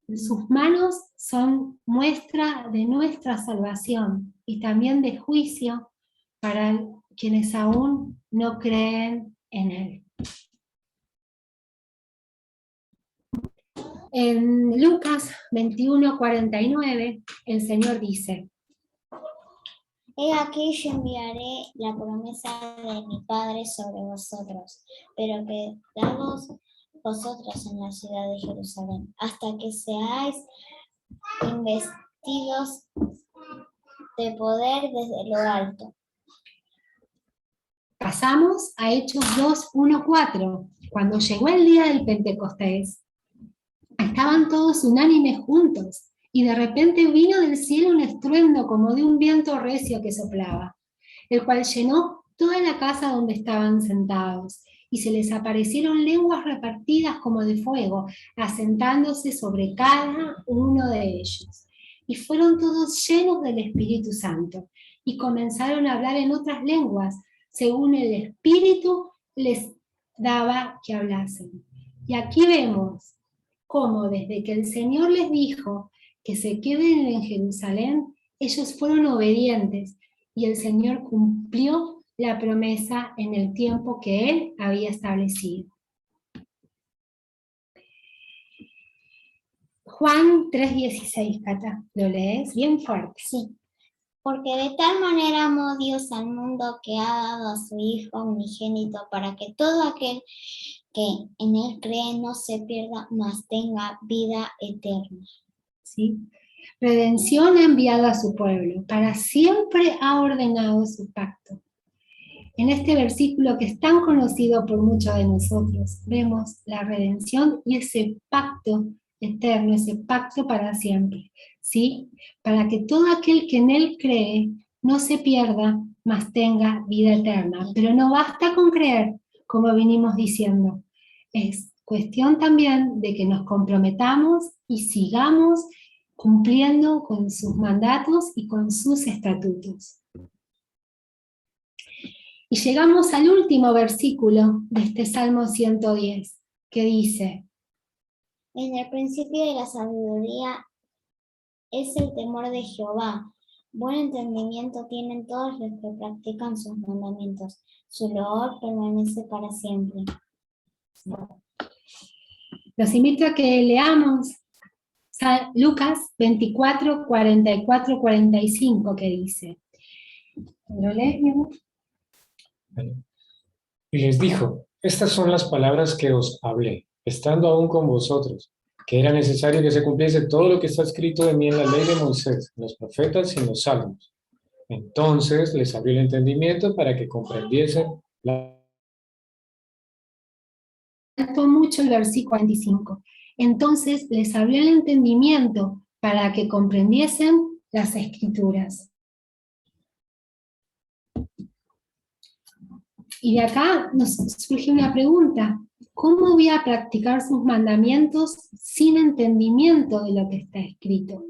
B: Sus manos son muestra de nuestra salvación y también de juicio para quienes aún no creen en Él. En Lucas 21:49, el Señor dice:
C: He aquí yo enviaré la promesa de mi Padre sobre vosotros, pero quedaos vosotros en la ciudad de Jerusalén, hasta que seáis investidos de poder desde lo alto.
B: Pasamos a Hechos 2:1-4. Cuando llegó el día del Pentecostés, estaban todos unánimes juntos, y de repente vino del cielo un estruendo como de un viento recio que soplaba, el cual llenó toda la casa donde estaban sentados, y se les aparecieron lenguas repartidas como de fuego, asentándose sobre cada uno de ellos. Y fueron todos llenos del Espíritu Santo, y comenzaron a hablar en otras lenguas, según el Espíritu les daba que hablasen. Y aquí vemos cómo desde que el Señor les dijo que se queden en Jerusalén, ellos fueron obedientes, y el Señor cumplió la promesa en el tiempo que Él había establecido. Juan 3:16, Cata, ¿lo lees? Bien fuerte.
C: Sí. Porque de tal manera amó Dios al mundo que ha dado a su Hijo unigénito, para que todo aquel que en Él cree no se pierda, mas tenga vida eterna.
B: ¿Sí? Redención ha enviado a su pueblo, para siempre ha ordenado su pacto. En este versículo que es tan conocido por muchos de nosotros, vemos la redención y ese pacto eterno, ese pacto para siempre, ¿sí? Para que todo aquel que en Él cree no se pierda, mas tenga vida eterna. Pero no basta con creer, como vinimos diciendo. Es cuestión también de que nos comprometamos y sigamos cumpliendo con sus mandatos y con sus estatutos. Y llegamos al último versículo de este Salmo 110, que dice:
C: En el principio de la sabiduría es el temor de Jehová. Buen entendimiento tienen todos los que practican sus mandamientos. Su loor permanece para siempre.
B: Los invito a que leamos Lucas 24, 44, 45, que dice. ¿Lo lees, mi amor?
E: Y les dijo: estas son las palabras que os hablé, estando aún con vosotros, que era necesario que se cumpliese todo lo que está escrito de mí en la ley de Moisés, en los profetas y en los salmos. Entonces les abrió el entendimiento para que comprendiesen la...
B: Faltó mucho el versículo 45. Entonces les abrió el entendimiento para que comprendiesen las Escrituras. Y de acá nos surge una pregunta: ¿cómo voy a practicar sus mandamientos sin entendimiento de lo que está escrito?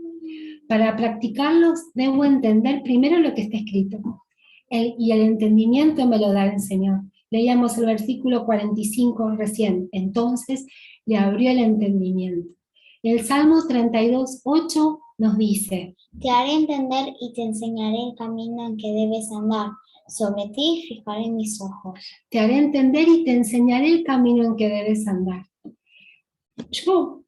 B: Para practicarlos debo entender primero lo que está escrito. Y el entendimiento me lo da el Señor. Leíamos el versículo 45 recién. Entonces le abrió el entendimiento. El Salmo 32, 8 nos dice:
C: Te haré entender y te enseñaré el camino en que debes andar. Sobre ti fijaré mis ojos.
B: Te haré entender y te enseñaré el camino en que debes andar. Yo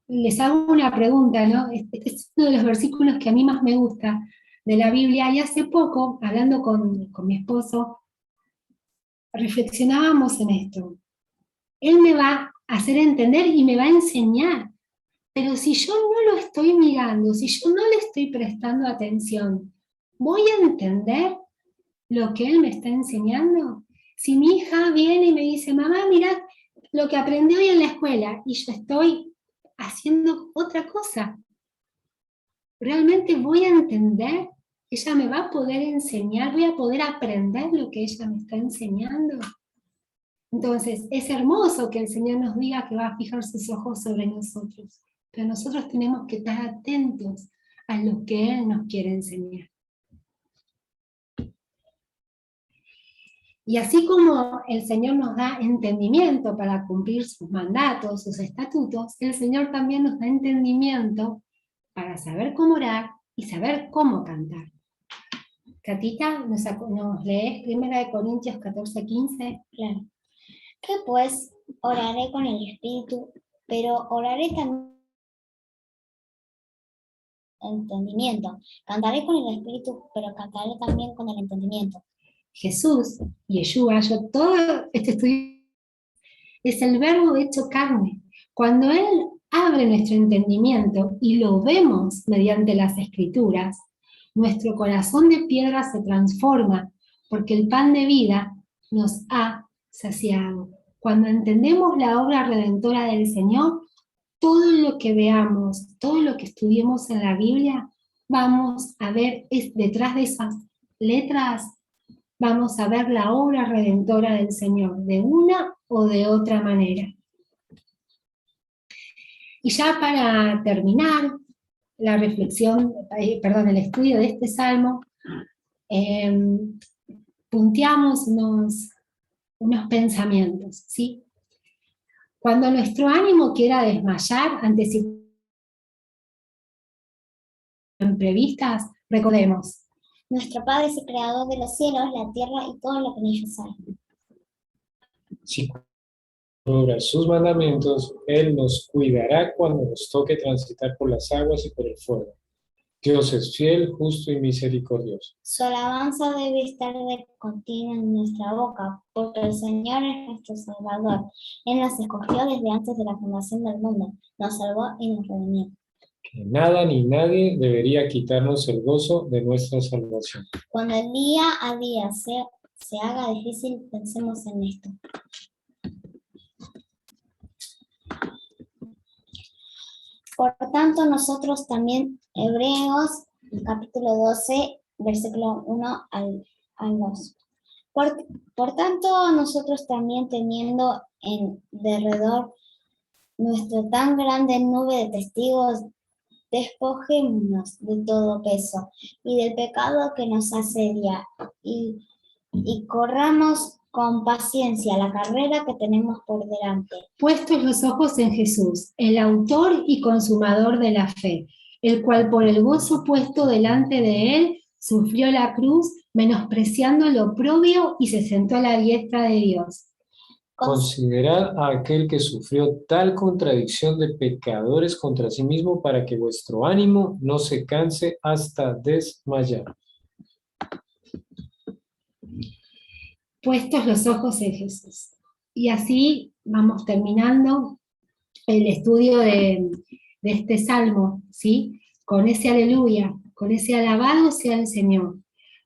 B: les hago una pregunta, ¿no? Este es uno de los versículos que a mí más me gusta de la Biblia, y hace poco, hablando con mi esposo, reflexionábamos en esto. Él me va a hacer entender y me va a enseñar, pero si yo no lo estoy mirando, si yo no le estoy prestando atención, ¿voy a entender lo que él me está enseñando? Si mi hija viene y me dice: mamá, mirá lo que aprendí hoy en la escuela, y yo estoy haciendo otra cosa, ¿realmente voy a entender? ¿Ella me va a poder enseñar? ¿Voy a poder aprender lo que ella me está enseñando? Entonces, es hermoso que el Señor nos diga que va a fijar sus ojos sobre nosotros, pero nosotros tenemos que estar atentos a lo que Él nos quiere enseñar. Y así como el Señor nos da entendimiento para cumplir sus mandatos, sus estatutos, el Señor también nos da entendimiento para saber cómo orar y saber cómo cantar. Catita, ¿nos lees 1 Corintios 14, 15?
C: Claro. ¿Qué pues? Oraré con el Espíritu, pero oraré también con el entendimiento. Cantaré con el Espíritu, pero cantaré también con el entendimiento.
B: Jesús, Yeshua, todo este estudio es el verbo hecho carne. Cuando Él abre nuestro entendimiento y lo vemos mediante las Escrituras, nuestro corazón de piedra se transforma, porque el pan de vida nos ha saciado. Cuando entendemos la obra redentora del Señor, todo lo que veamos, todo lo que estudiemos en la Biblia, vamos a ver detrás de esas letras, vamos a ver la obra redentora del Señor, de una o de otra manera. Y ya para terminar la reflexión, el estudio de este Salmo, punteamos unos pensamientos, ¿sí? Cuando nuestro ánimo quiera desmayar ante situaciones imprevistas, recordemos:
C: Nuestro Padre es el creador de los cielos, la tierra y todo lo que en ellos hay.
E: Si obra sus mandamientos, Él nos cuidará cuando nos toque transitar por las aguas y por el fuego. Dios es fiel, justo y misericordioso.
C: Su alabanza debe estar de continuo en nuestra boca, porque el Señor es nuestro Salvador. Él nos escogió desde antes de la fundación del mundo, nos salvó y nos redimió.
E: Que nada ni nadie debería quitarnos el gozo de nuestra salvación.
C: Cuando el día a día se haga difícil, pensemos en esto. Por tanto, nosotros también, Hebreos, capítulo 12, versículo 1 al 2. Por tanto, nosotros también, teniendo en derredor nuestra tan grande nube de testigos, despojémonos de todo peso y del pecado que nos asedia, y y corramos con paciencia la carrera que tenemos por delante.
B: Puestos los ojos en Jesús, el autor y consumador de la fe, el cual por el gozo puesto delante de él sufrió la cruz, menospreciando lo oprobio y se sentó a la diestra de Dios.
E: Considerad a aquel que sufrió tal contradicción de pecadores contra sí mismo para que vuestro ánimo no se canse hasta desmayar.
B: Puestos los ojos en Jesús. Y así vamos terminando el estudio de este salmo, ¿sí? Con ese aleluya, con ese alabado sea el Señor,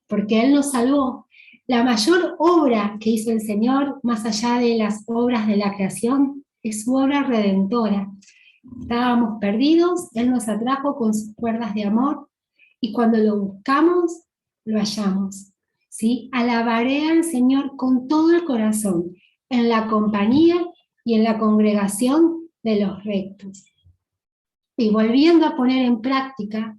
B: porque Él nos salvó. La mayor obra que hizo el Señor, más allá de las obras de la creación, es su obra redentora. Estábamos perdidos, Él nos atrajo con sus cuerdas de amor, y cuando lo buscamos, lo hallamos. ¿Sí? Alabaré al Señor con todo el corazón, en la compañía y en la congregación de los rectos. Y volviendo a poner en práctica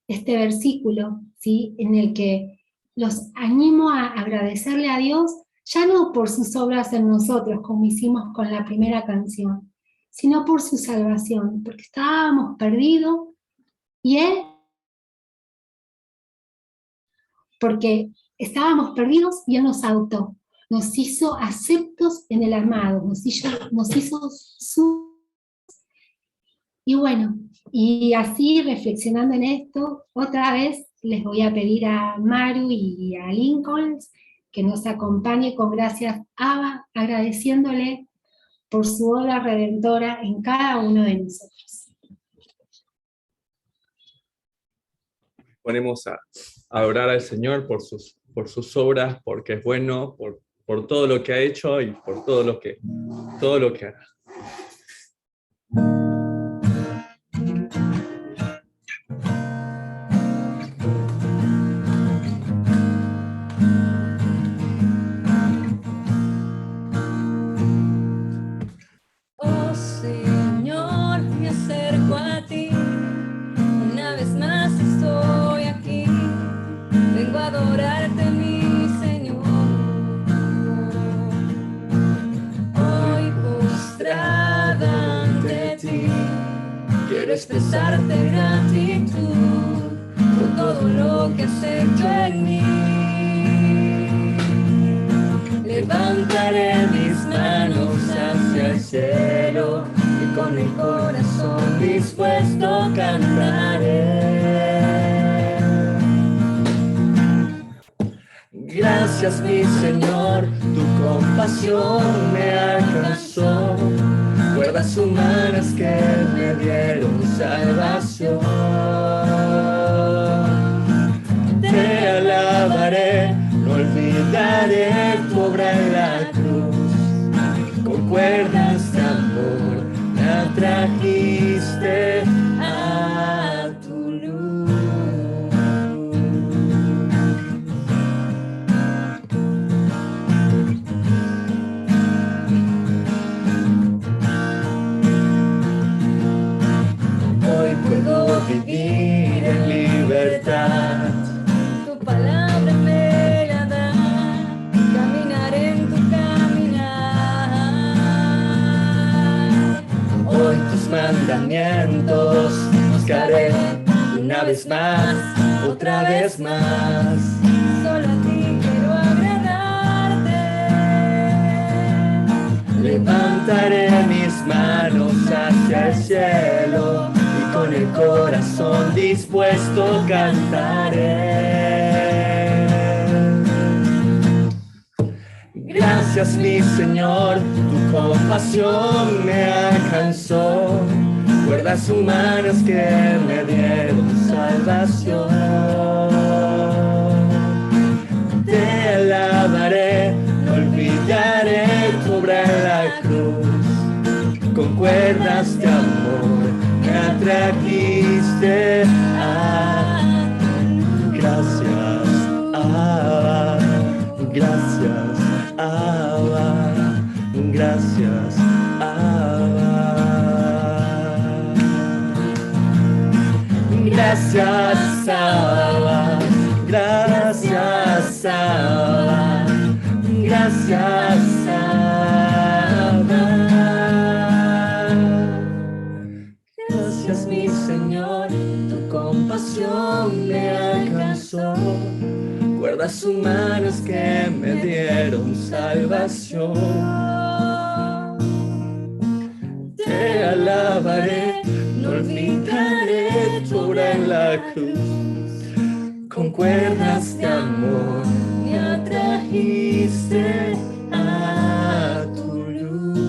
B: este versículo, ¿sí? En el que los animo a agradecerle a Dios, ya no por sus obras en nosotros, como hicimos con la primera canción, sino por su salvación, porque estábamos perdidos y Él, porque estábamos perdidos y Él nos adoptó, nos hizo aceptos en el amado, nos hizo su... Y bueno, y así reflexionando en esto, otra vez les voy a pedir a Maru y a Lincoln que nos acompañe con gracias Abba, agradeciéndole por su obra redentora en cada uno de nosotros.
A: Ponemos a orar al Señor por sus obras, porque es bueno, por todo lo que ha hecho y por todo lo que hará.
D: Oh Señor, me acerco a ti, una vez más estoy aquí, vengo a adorarte mi Señor. Hoy postrada ante ti, quiero expresarte gratitud por todo lo que has hecho en mí. Levantaré mis manos hacia el cielo y con el corazón dispuesto cantaré. Gracias mi Señor, tu compasión me alcanzó, cuerdas humanas que me dieron salvación. Te alabaré, no olvidaré tu obra en la cruz, con cuerdas de amor me atrajiste a tu luz. Hoy puedo vivir en libertad, tu palabra me la da, caminar en tu caminar. Hoy tus mandamientos buscaré una vez más, otra vez más. Solo a ti quiero agradarte. Levantaré mis manos hacia el cielo y con el corazón dispuesto cantaré. Gracias mi Señor, tu compasión me alcanzó, cuerdas humanas que me dieron salvación. Te alabaré, no olvidaré tu obra en la cruz, con cuerdas de amor me atrajiste a... Gracias, Abba, gracias, Abba, gracias, Abba. Gracias, Abba, gracias, Abba.
A: gracias a dar. Gracias mi Señor, tu compasión me alcanzó, cuerdas humanas que me dieron salvación. Te alabaré, no olvidaré tu obra en la cruz. Con cuerdas de amor me atrajiste a tu luz.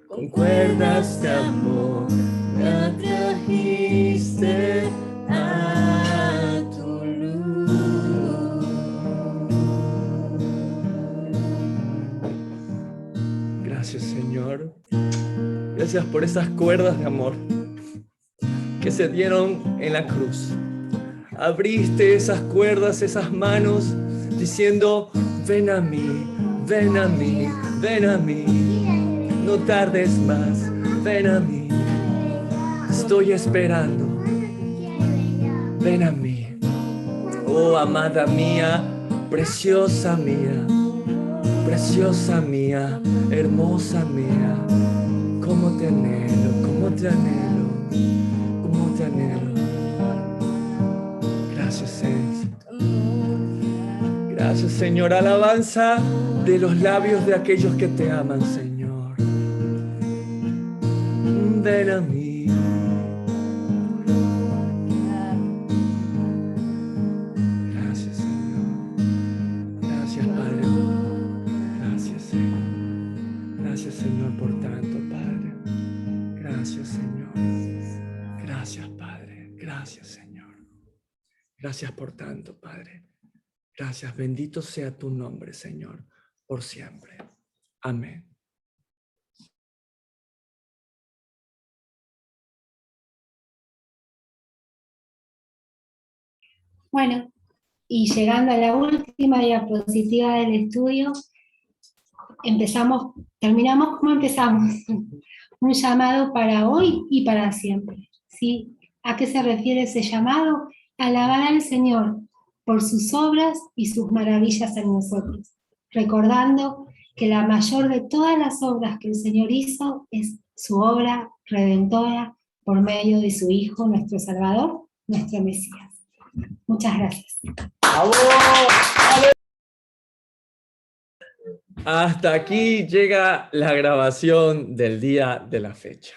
A: Con cuerdas de amor me atrajiste a tu luz. Gracias, Señor. Gracias por esas cuerdas de amor que se dieron en la cruz. Abriste esas cuerdas, esas manos, diciendo, ven a mí, ven a mí, ven a mí. No tardes más, ven a mí. Estoy esperando. Ven a mí. Oh, amada mía, preciosa mía, hermosa mía. Cómo te anhelo, cómo te anhelo, cómo te anhelo. Gracias, Señor. Gracias, Señor. Alabanza de los labios de aquellos que te aman, Señor. Ven a mí. Gracias, Señor. Gracias, Padre. Gracias, Señor. Gracias, Señor, por tanto, Padre. Gracias, Señor. Gracias, Padre. Gracias, Señor. Gracias por tanto, Padre. Gracias. Bendito sea tu nombre, Señor, por siempre. Amén.
B: Bueno, y llegando a la última diapositiva del estudio, terminamos como empezamos, un llamado para hoy y para siempre, ¿sí? ¿A qué se refiere ese llamado? Alabar al Señor por sus obras y sus maravillas en nosotros, recordando que la mayor de todas las obras que el Señor hizo es su obra redentora por medio de su Hijo, nuestro Salvador, nuestro Mesías. Muchas gracias.
A: Hasta aquí llega la grabación del día de la fecha.